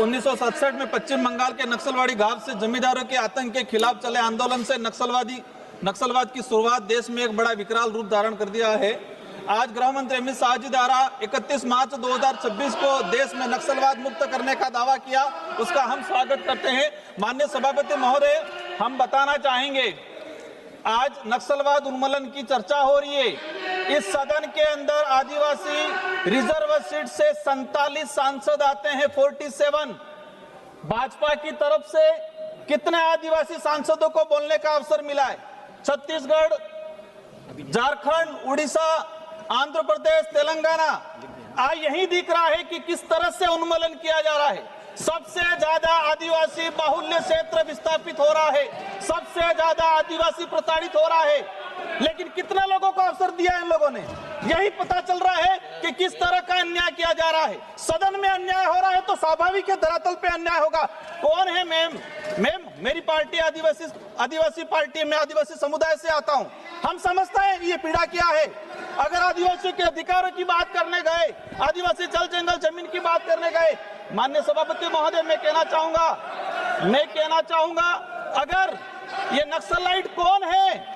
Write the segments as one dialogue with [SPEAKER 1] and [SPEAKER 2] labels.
[SPEAKER 1] 1967 में पश्चिम बंगाल के नक्सलवाड़ी घाव से जमींदारों के आतंक के खिलाफ चले आंदोलन से नक्सलवाद की शुरुआत देश में एक बड़ा विकराल रूप धारण कर दिया है। आज गृह मंत्री अमित शाह जी द्वारा 31 मार्च 2026 को देश में नक्सलवाद मुक्त करने का दावा किया, उसका हम स्वागत करते हैं। माननीय सभापति महोदय, हम बताना चाहेंगे, आज नक्सलवाद उन्मूलन की चर्चा हो रही है। इस सदन के अंदर आदिवासी रिजर्व सीट से 47 सांसद आते हैं, 47। भाजपा की तरफ से कितने आदिवासी सांसदों को बोलने का अवसर मिला है? छत्तीसगढ़, झारखंड, उड़ीसा, आंध्र प्रदेश, तेलंगाना। आज यही दिख रहा है कि किस तरह से उन्मूलन किया जा रहा है। सबसे ज्यादा आदिवासी बाहुल्य क्षेत्र विस्थापित हो रहा है, सबसे ज्यादा आदिवासी प्रताड़ित हो रहा है, लेकिन कितने लोगों को अवसर दिया इन लोगों ने? यही पता चल रहा है कि किस तरह का अन्याय किया जा रहा है। सदन में अन्याय हो रहा है तो स्वाभाविक है धरातल पे अन्याय होगा। कौन है मैम? मेरी पार्टी आदिवासी पार्टी, मैं आदिवासी समुदाय से आता हूं। हम समझते हैं ये पीड़ा क्या है। अगर आदिवासियों के अधिकारों की बात करने गए, आदिवासी जल जंगल जमीन की बात करने गए, माननीय सभापति महोदय, मैं कहना चाहूंगा अगर ये नक्सलाइट कौन है,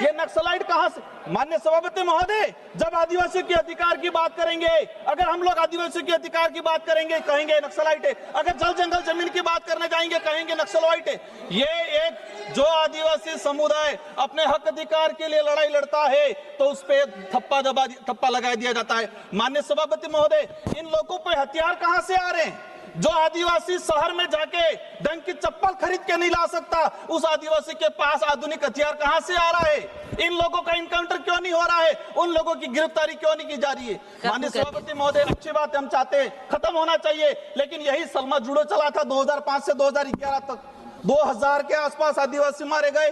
[SPEAKER 1] ये नक्सलाइट कहां से? माननीय सभापति महोदय, जब आदिवासी के अधिकार की बात करेंगे, अगर हम लोग आदिवासी के अधिकार की बात करेंगे, कहेंगे नक्सलाइट है। अगर जल जंगल जमीन की बात करने जाएंगे, कहेंगे नक्सलाइट है। ये एक जो आदिवासी समुदाय अपने हक अधिकार के लिए लड़ाई लड़ता है तो उस पे थप्पा लगा दिया जाता है। माननीय सभापति महोदय, इन लोगों पे हथियार कहां से आ रहे हैं? जो आदिवासी शहर में जाके ढंग की चप्पल खरीद के नहीं ला सकता, उस आदिवासी के पास आधुनिक हथियार कहां से आ रहा है? इन लोगों का इनकाउंटर क्यों नहीं हो रहा है? उन लोगों की गिरफ्तारी क्यों नहीं की जा रही है? माननीय सभापति महोदय, अच्छी बात हम चाहते हैं, खत्म होना चाहिए, लेकिन यही सलमा जुड़ो चला था 2005 से 2011 तक। 2000 के आसपास आदिवासी मारे गए,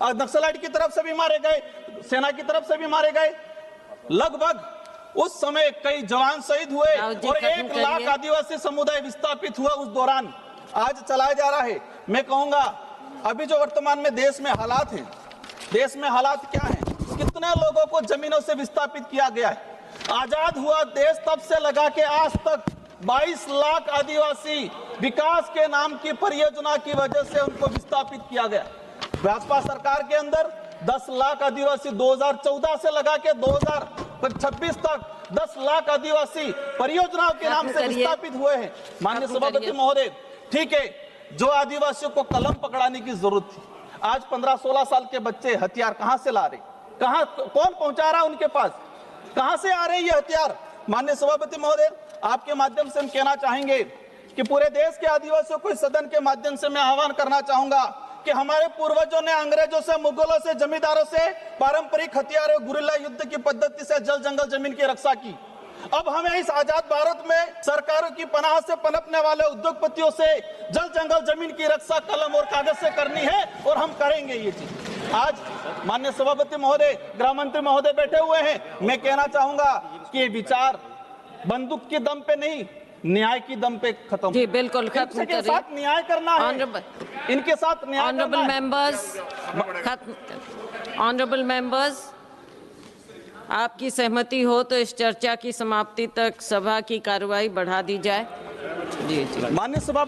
[SPEAKER 1] नक्सलाइट की तरफ से भी मारे गए, सेना की तरफ से भी मारे गए। लगभग उस समय कई जवान शहीद हुए और 1 लाख आदिवासी समुदाय विस्थापित हुआ उस दौरान। आज चलाया जा रहा है। मैं कहूंगा अभी जो वर्तमान में देश में हालात हैं, देश में हालात क्या हैं? कितने लोगों को जमीनों से विस्थापित किया गया है? आजाद हुआ देश तब से लगा के आज तक 22 लाख आदिवासी विकास के नाम की परियोजना की वजह से उनको विस्थापित किया गया। भाजपा सरकार के अंदर 10 लाख आदिवासी 2014 से लगा के 2026 तक 10 लाख आदिवासी परियोजनाओं के नाम से विस्थापित हुए हैं। माननीय सभापति महोदय, ठीक है, जो आदिवासियों को कलम पकड़ाने की जरूरत थी, आज 15-16 साल के बच्चे हथियार कहां से ला रहे? कौन पहुंचा रहा है उनके पास? कहां से आ रहे हैं ये हथियार? माननीय सभापति महोदय, आपके माध्यम से हम कहना चाहेंगे कि पूरे देश के आदिवासियों को इस सदन के माध्यम से मैं आह्वान करना चाहूंगा कि हमारे पूर्वजों ने अंग्रेजों से, मुगलों से, जमींदारों से पारंपरिक हथियारों, गुरिल्ला युद्ध की पद्धति से जल जंगल जमीन की रक्षा की। अब हमें इस आजाद भारत में सरकारों की पनाह से पनपने वाले उद्योगपतियों से जल जंगल जमीन की रक्षा कलम और कागज से करनी है और हम करेंगे ये चीज। आज माननीय सभापति महोदय, गृह मंत्री महोदय बैठे हुए हैं, मैं कहना चाहूंगा कि ये विचार बंदूक के दम पे नहीं, न्याय की दम पे खत्म।
[SPEAKER 2] जी बिल्कुल खत्म
[SPEAKER 1] के साथ न्याय करना है, इनके साथ न्याय
[SPEAKER 2] ऑनरेबल मेंबर्स, ऑनरेबल मेंबर्स, आपकी सहमति हो तो इस चर्चा की समाप्ति तक सभा की कार्यवाही बढ़ा दी जाए। जी जी,
[SPEAKER 1] माननीय सभा